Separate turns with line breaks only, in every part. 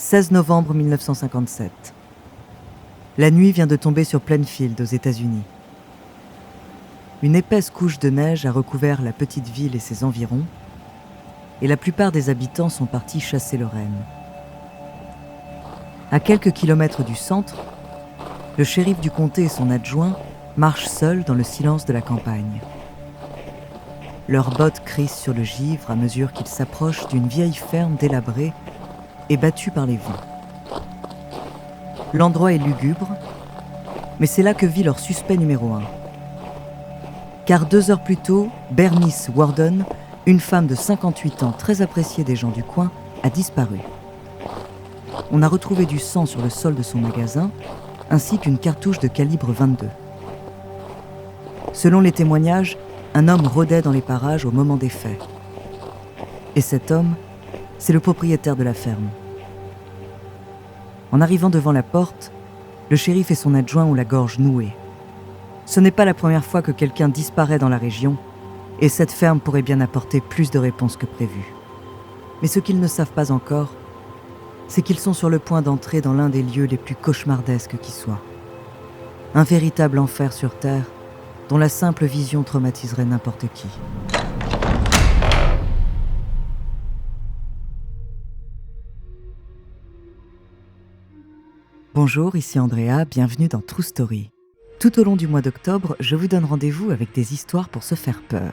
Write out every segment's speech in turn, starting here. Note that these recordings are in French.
16 novembre 1957. La nuit vient de tomber sur Plainfield, aux États-Unis. Une épaisse couche de neige a recouvert la petite ville et ses environs, et la plupart des habitants sont partis chasser le renne. À quelques kilomètres du centre, le shérif du comté et son adjoint marchent seuls dans le silence de la campagne. Leurs bottes crissent sur le givre à mesure qu'ils s'approchent d'une vieille ferme délabrée et battue par les vents. L'endroit est lugubre, mais c'est là que vit leur suspect numéro 1. Car 2 heures plus tôt, Bernice Worden, une femme de 58 ans très appréciée des gens du coin, a disparu. On a retrouvé du sang sur le sol de son magasin, ainsi qu'une cartouche de calibre 22. Selon les témoignages, un homme rôdait dans les parages au moment des faits. Et cet homme, c'est le propriétaire de la ferme. En arrivant devant la porte, le shérif et son adjoint ont la gorge nouée. Ce n'est pas la première fois que quelqu'un disparaît dans la région, et cette ferme pourrait bien apporter plus de réponses que prévu. Mais ce qu'ils ne savent pas encore, c'est qu'ils sont sur le point d'entrer dans l'un des lieux les plus cauchemardesques qui soient. Un véritable enfer sur Terre, dont la simple vision traumatiserait n'importe qui. Bonjour, ici Andrea, bienvenue dans True Story. Tout au long du mois d'octobre, je vous donne rendez-vous avec des histoires pour se faire peur.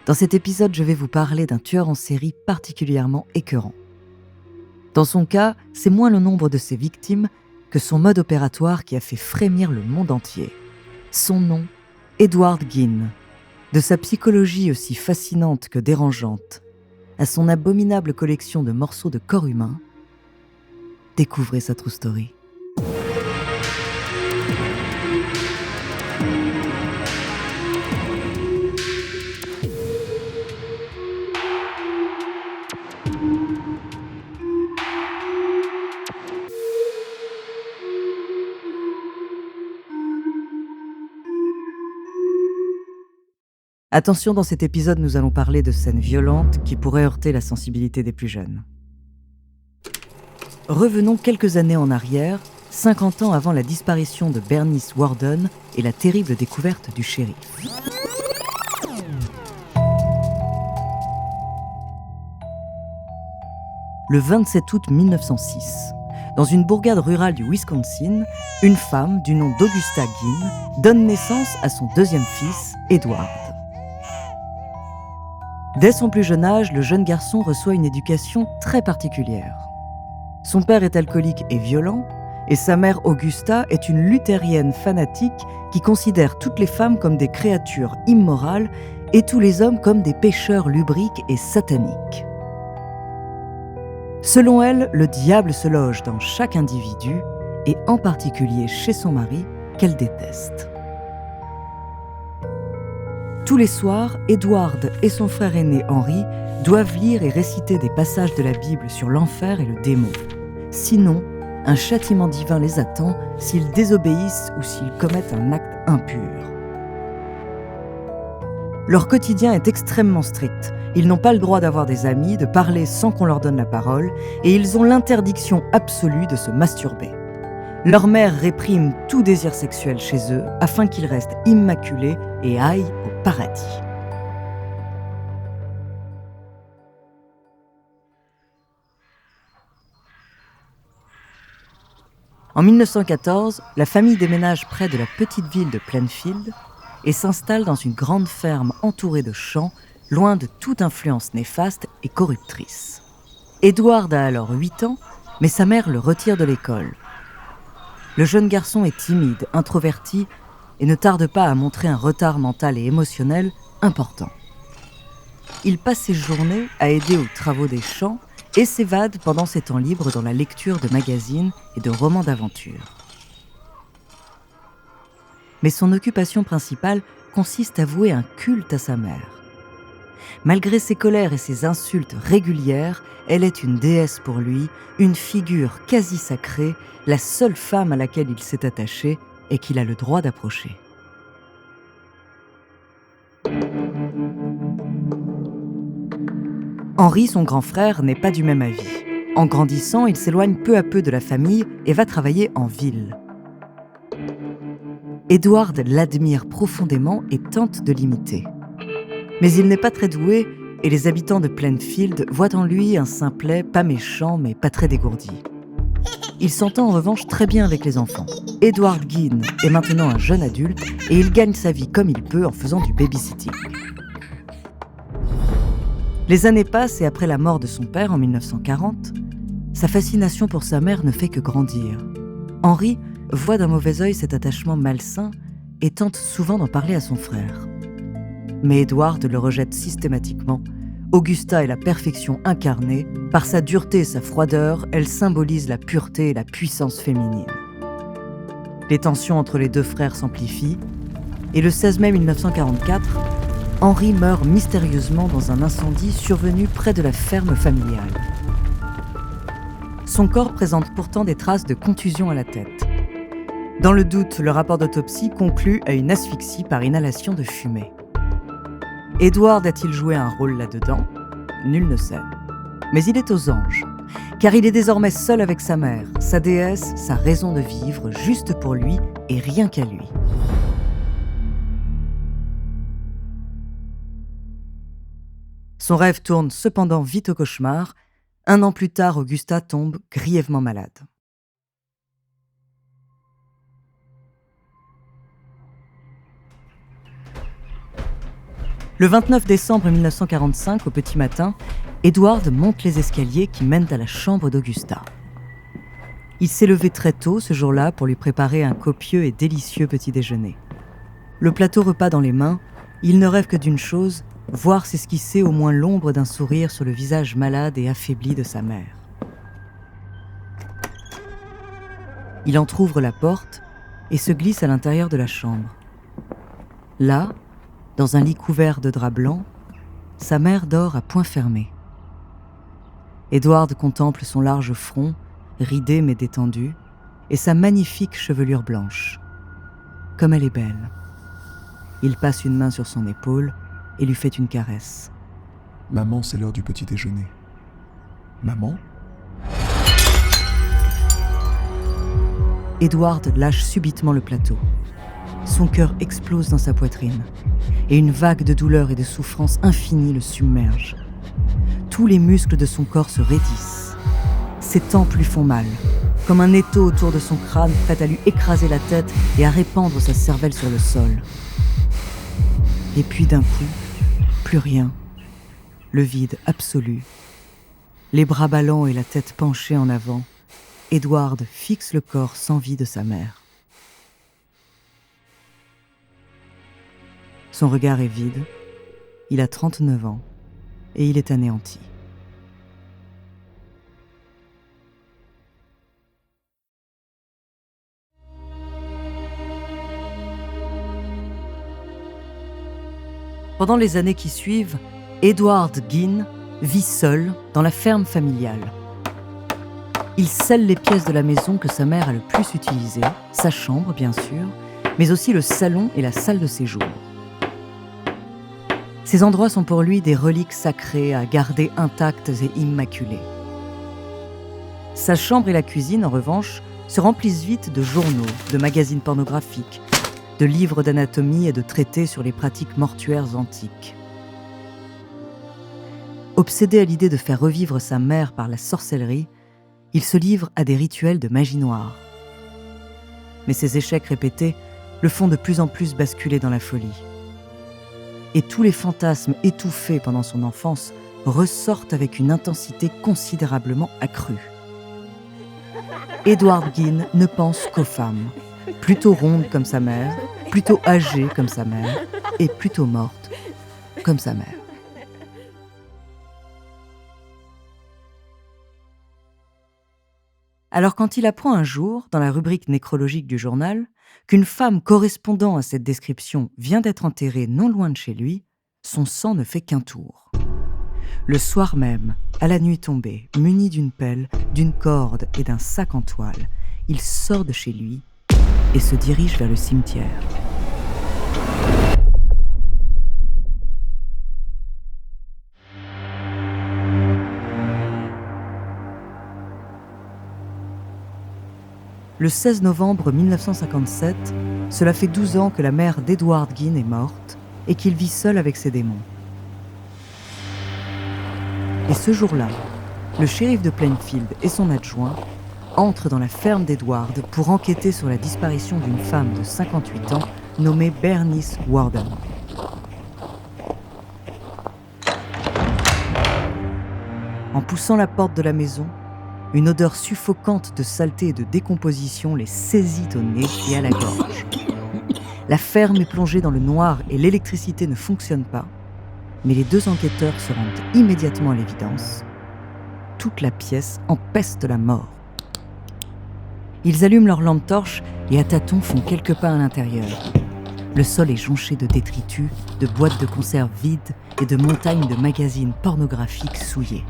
Dans cet épisode, je vais vous parler d'un tueur en série particulièrement écœurant. Dans son cas, c'est moins le nombre de ses victimes que son mode opératoire qui a fait frémir le monde entier. Son nom, Edward Gein. De sa psychologie aussi fascinante que dérangeante, à son abominable collection de morceaux de corps humain, découvrez sa True Story. Attention, dans cet épisode, nous allons parler de scènes violentes qui pourraient heurter la sensibilité des plus jeunes. Revenons quelques années en arrière, 50 ans avant la disparition de Bernice Worden et la terrible découverte du shérif. Le 27 août 1906, dans une bourgade rurale du Wisconsin, une femme du nom d'Augusta Gein donne naissance à son deuxième fils, Edward. Dès son plus jeune âge, le jeune garçon reçoit une éducation très particulière. Son père est alcoolique et violent, et sa mère Augusta est une luthérienne fanatique qui considère toutes les femmes comme des créatures immorales et tous les hommes comme des pécheurs lubriques et sataniques. Selon elle, le diable se loge dans chaque individu, et en particulier chez son mari, qu'elle déteste. Tous les soirs, Edward et son frère aîné Henry doivent lire et réciter des passages de la Bible sur l'enfer et le démon. Sinon, un châtiment divin les attend s'ils désobéissent ou s'ils commettent un acte impur. Leur quotidien est extrêmement strict. Ils n'ont pas le droit d'avoir des amis, de parler sans qu'on leur donne la parole, et ils ont l'interdiction absolue de se masturber. Leur mère réprime tout désir sexuel chez eux afin qu'ils restent immaculés et aillent au paradis. En 1914, la famille déménage près de la petite ville de Plainfield et s'installe dans une grande ferme entourée de champs, loin de toute influence néfaste et corruptrice. Edward a alors 8 ans, mais sa mère le retire de l'école. Le jeune garçon est timide, introverti et ne tarde pas à montrer un retard mental et émotionnel important. Il passe ses journées à aider aux travaux des champs et s'évade pendant ses temps libres dans la lecture de magazines et de romans d'aventure. Mais son occupation principale consiste à vouer un culte à sa mère. Malgré ses colères et ses insultes régulières, elle est une déesse pour lui, une figure quasi sacrée, la seule femme à laquelle il s'est attaché et qu'il a le droit d'approcher. Henry, son grand frère, n'est pas du même avis. En grandissant, il s'éloigne peu à peu de la famille et va travailler en ville. Edward l'admire profondément et tente de l'imiter. Mais il n'est pas très doué et les habitants de Plainfield voient en lui un simplet pas méchant mais pas très dégourdi. Il s'entend en revanche très bien avec les enfants. Edward Gein est maintenant un jeune adulte et il gagne sa vie comme il peut en faisant du babysitting. Les années passent et après la mort de son père en 1940, sa fascination pour sa mère ne fait que grandir. Henry voit d'un mauvais œil cet attachement malsain et tente souvent d'en parler à son frère. Mais Edward le rejette systématiquement. Augusta est la perfection incarnée. Par sa dureté et sa froideur, elle symbolise la pureté et la puissance féminine. Les tensions entre les deux frères s'amplifient et le 16 mai 1944, Henry meurt mystérieusement dans un incendie survenu près de la ferme familiale. Son corps présente pourtant des traces de contusion à la tête. Dans le doute, le rapport d'autopsie conclut à une asphyxie par inhalation de fumée. Edward a-t-il joué un rôle là-dedans ? Nul ne sait. Mais il est aux anges, car il est désormais seul avec sa mère, sa déesse, sa raison de vivre, juste pour lui et rien qu'à lui. Son rêve tourne cependant vite au cauchemar. 1 an plus tard, Augusta tombe grièvement malade. Le 29 décembre 1945, au petit matin, Edward monte les escaliers qui mènent à la chambre d'Augusta. Il s'est levé très tôt ce jour-là pour lui préparer un copieux et délicieux petit déjeuner. Le plateau repas dans les mains, il ne rêve que d'une chose, voir s'esquisser au moins l'ombre d'un sourire sur le visage malade et affaibli de sa mère. Il entr'ouvre la porte et se glisse à l'intérieur de la chambre. Là, dans un lit couvert de drap blanc, sa mère dort à poings fermés. Edward contemple son large front, ridé mais détendu, et sa magnifique chevelure blanche. Comme elle est belle. Il passe une main sur son épaule et lui fait une caresse.
« Maman, c'est l'heure du petit déjeuner. »« Maman ?»
Edward lâche subitement le plateau. Son cœur explose dans sa poitrine et une vague de douleur et de souffrance infinie le submerge. Tous les muscles de son corps se raidissent. Ses tempes lui font mal, comme un étau autour de son crâne prêt à lui écraser la tête et à répandre sa cervelle sur le sol. Et puis d'un coup, plus rien. Le vide absolu. Les bras ballants et la tête penchée en avant, Edward fixe le corps sans vie de sa mère. Son regard est vide, il a 39 ans et il est anéanti. Pendant les années qui suivent, Edward Gein vit seul dans la ferme familiale. Il scelle les pièces de la maison que sa mère a le plus utilisées, sa chambre bien sûr, mais aussi le salon et la salle de séjour. Ces endroits sont pour lui des reliques sacrées à garder intactes et immaculées. Sa chambre et la cuisine, en revanche, se remplissent vite de journaux, de magazines pornographiques, de livres d'anatomie et de traités sur les pratiques mortuaires antiques. Obsédé à l'idée de faire revivre sa mère par la sorcellerie, il se livre à des rituels de magie noire. Mais ses échecs répétés le font de plus en plus basculer dans la folie. Et tous les fantasmes étouffés pendant son enfance ressortent avec une intensité considérablement accrue. Edward Gein ne pense qu'aux femmes, plutôt rondes comme sa mère, plutôt âgées comme sa mère, et plutôt mortes comme sa mère. Alors quand il apprend un jour, dans la rubrique nécrologique du journal, qu'une femme correspondant à cette description vient d'être enterrée non loin de chez lui, son sang ne fait qu'un tour. Le soir même, à la nuit tombée, muni d'une pelle, d'une corde et d'un sac en toile, il sort de chez lui et se dirige vers le cimetière. Le 16 novembre 1957, cela fait 12 ans que la mère d'Edward Gein est morte et qu'il vit seul avec ses démons. Et ce jour-là, le shérif de Plainfield et son adjoint entrent dans la ferme d'Edward pour enquêter sur la disparition d'une femme de 58 ans nommée Bernice Warden. En poussant la porte de la maison, une odeur suffocante de saleté et de décomposition les saisit au nez et à la gorge. La ferme est plongée dans le noir et l'électricité ne fonctionne pas, mais les deux enquêteurs se rendent immédiatement à l'évidence. Toute la pièce empeste la mort. Ils allument leur lampe torche et à tâtons font quelques pas à l'intérieur. Le sol est jonché de détritus, de boîtes de conserve vides et de montagnes de magazines pornographiques souillés.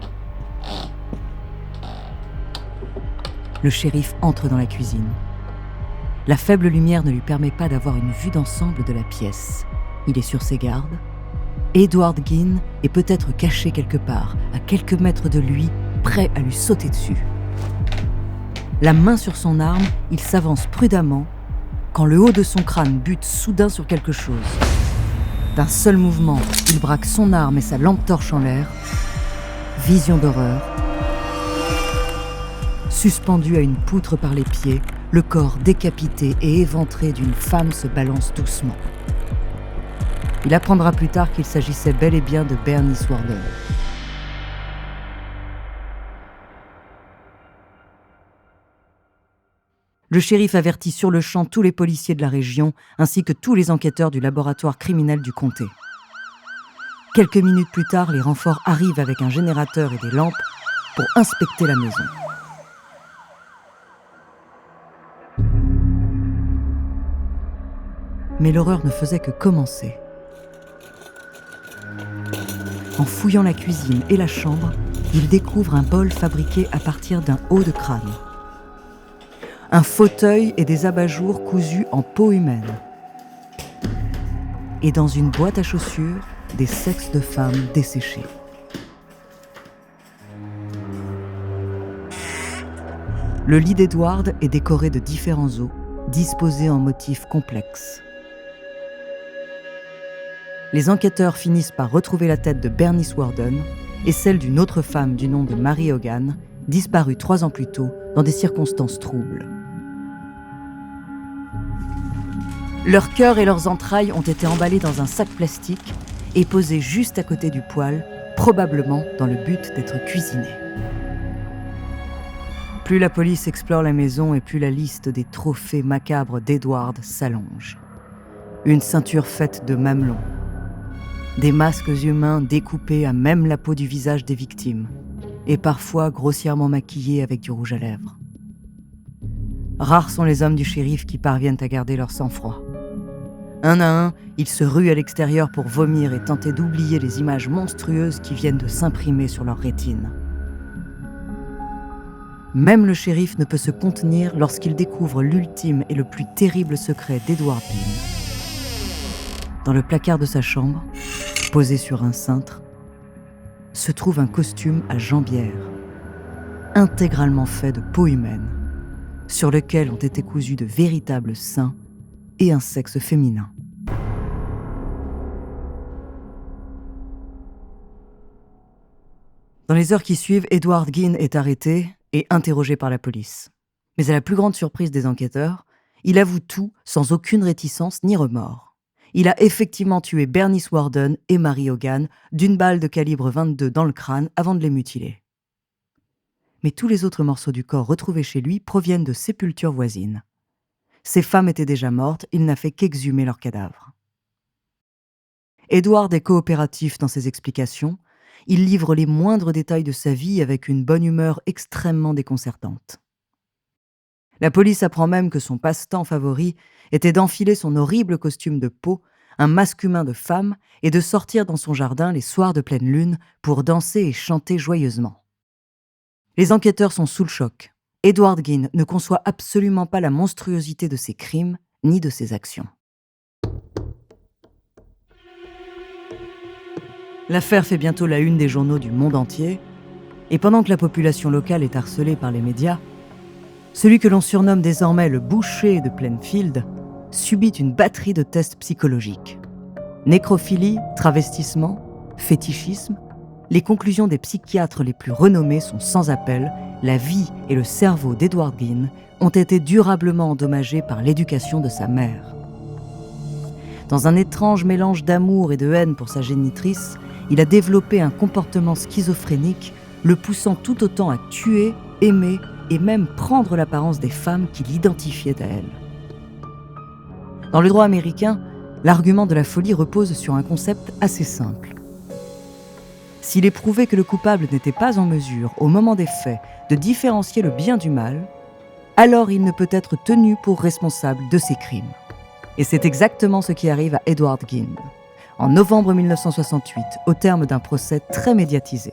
Le shérif entre dans la cuisine. La faible lumière ne lui permet pas d'avoir une vue d'ensemble de la pièce. Il est sur ses gardes. Edward Gein est peut-être caché quelque part, à quelques mètres de lui, prêt à lui sauter dessus. La main sur son arme, il s'avance prudemment quand le haut de son crâne bute soudain sur quelque chose. D'un seul mouvement, il braque son arme et sa lampe torche en l'air. Vision d'horreur. Suspendu à une poutre par les pieds, le corps décapité et éventré d'une femme se balance doucement. Il apprendra plus tard qu'il s'agissait bel et bien de Bernice Warden. Le shérif avertit sur le champ tous les policiers de la région ainsi que tous les enquêteurs du laboratoire criminel du comté. Quelques minutes plus tard, les renforts arrivent avec un générateur et des lampes pour inspecter la maison. Mais l'horreur ne faisait que commencer. En fouillant la cuisine et la chambre, il découvre un bol fabriqué à partir d'un haut de crâne. Un fauteuil et des abat-jours cousus en peau humaine. Et dans une boîte à chaussures, des sexes de femmes desséchés. Le lit d'Edward est décoré de différents os, disposés en motifs complexes. Les enquêteurs finissent par retrouver la tête de Bernice Warden et celle d'une autre femme du nom de Mary Hogan, disparue 3 ans plus tôt dans des circonstances troubles. Leurs cœurs et leurs entrailles ont été emballés dans un sac plastique et posés juste à côté du poêle, probablement dans le but d'être cuisinés. Plus la police explore la maison et plus la liste des trophées macabres d'Edward s'allonge. Une ceinture faite de mamelons, des masques humains découpés à même la peau du visage des victimes, et parfois grossièrement maquillés avec du rouge à lèvres. Rares sont les hommes du shérif qui parviennent à garder leur sang-froid. Un à un, ils se ruent à l'extérieur pour vomir et tenter d'oublier les images monstrueuses qui viennent de s'imprimer sur leur rétine. Même le shérif ne peut se contenir lorsqu'il découvre l'ultime et le plus terrible secret d'Edward Gein. Dans le placard de sa chambre, posé sur un cintre, se trouve un costume à jambières, intégralement fait de peau humaine, sur lequel ont été cousus de véritables seins et un sexe féminin. Dans les heures qui suivent, Edward Gein est arrêté et interrogé par la police. Mais à la plus grande surprise des enquêteurs, il avoue tout sans aucune réticence ni remords. Il a effectivement tué Bernice Warden et Mary Hogan d'une balle de calibre 22 dans le crâne avant de les mutiler. Mais tous les autres morceaux du corps retrouvés chez lui proviennent de sépultures voisines. Ces femmes étaient déjà mortes, il n'a fait qu'exhumer leurs cadavres. Edward est coopératif dans ses explications. Il livre les moindres détails de sa vie avec une bonne humeur extrêmement déconcertante. La police apprend même que son passe-temps favori était d'enfiler son horrible costume de peau, un masque humain de femme, et de sortir dans son jardin les soirs de pleine lune pour danser et chanter joyeusement. Les enquêteurs sont sous le choc. Edward Gein ne conçoit absolument pas la monstruosité de ses crimes ni de ses actions. L'affaire fait bientôt la une des journaux du monde entier, et pendant que la population locale est harcelée par les médias, celui que l'on surnomme désormais le boucher de Plainfield, subit une batterie de tests psychologiques. Nécrophilie, travestissement, fétichisme, les conclusions des psychiatres les plus renommés sont sans appel. La vie et le cerveau d'Edward Gein ont été durablement endommagés par l'éducation de sa mère. Dans un étrange mélange d'amour et de haine pour sa génitrice, il a développé un comportement schizophrénique, le poussant tout autant à tuer, aimer et même prendre l'apparence des femmes qu'il identifiait à elle. Dans le droit américain, l'argument de la folie repose sur un concept assez simple. S'il est prouvé que le coupable n'était pas en mesure, au moment des faits, de différencier le bien du mal, alors il ne peut être tenu pour responsable de ses crimes. Et c'est exactement ce qui arrive à Edward Gein, en novembre 1968, au terme d'un procès très médiatisé.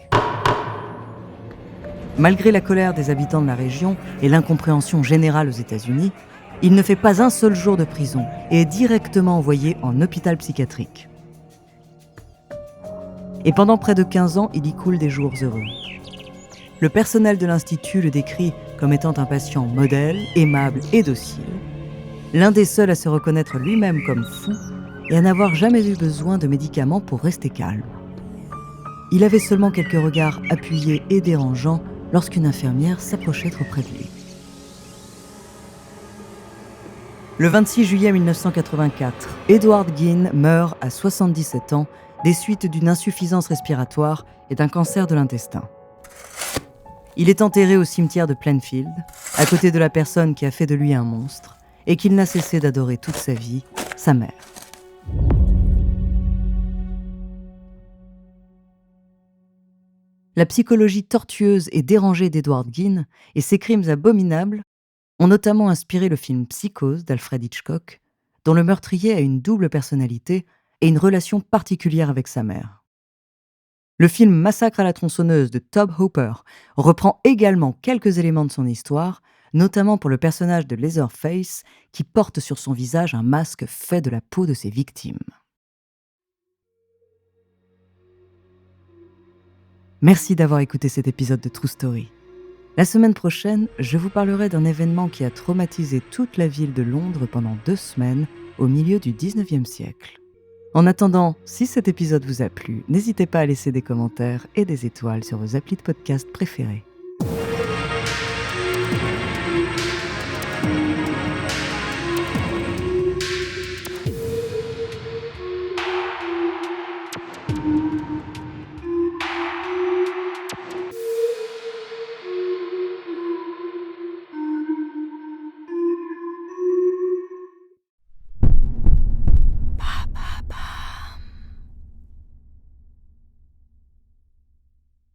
Malgré la colère des habitants de la région et l'incompréhension générale aux États-Unis, il ne fait pas un seul jour de prison et est directement envoyé en hôpital psychiatrique. Et pendant près de 15 ans, il y coule des jours heureux. Le personnel de l'Institut le décrit comme étant un patient modèle, aimable et docile, l'un des seuls à se reconnaître lui-même comme fou et à n'avoir jamais eu besoin de médicaments pour rester calme. Il avait seulement quelques regards appuyés et dérangeants lorsqu'une infirmière s'approchait trop près de lui. Le 26 juillet 1984, Edward Gein meurt à 77 ans des suites d'une insuffisance respiratoire et d'un cancer de l'intestin. Il est enterré au cimetière de Plainfield, à côté de la personne qui a fait de lui un monstre et qu'il n'a cessé d'adorer toute sa vie, sa mère. La psychologie tortueuse et dérangée d'Edward Gein et ses crimes abominables ont notamment inspiré le film Psychose d'Alfred Hitchcock, dont le meurtrier a une double personnalité et une relation particulière avec sa mère. Le film Massacre à la tronçonneuse de Tobe Hooper reprend également quelques éléments de son histoire, notamment pour le personnage de Leatherface qui porte sur son visage un masque fait de la peau de ses victimes. Merci d'avoir écouté cet épisode de True Story. La semaine prochaine, je vous parlerai d'un événement qui a traumatisé toute la ville de Londres pendant 2 semaines au milieu du 19e siècle. En attendant, si cet épisode vous a plu, n'hésitez pas à laisser des commentaires et des étoiles sur vos applis de podcast préférés.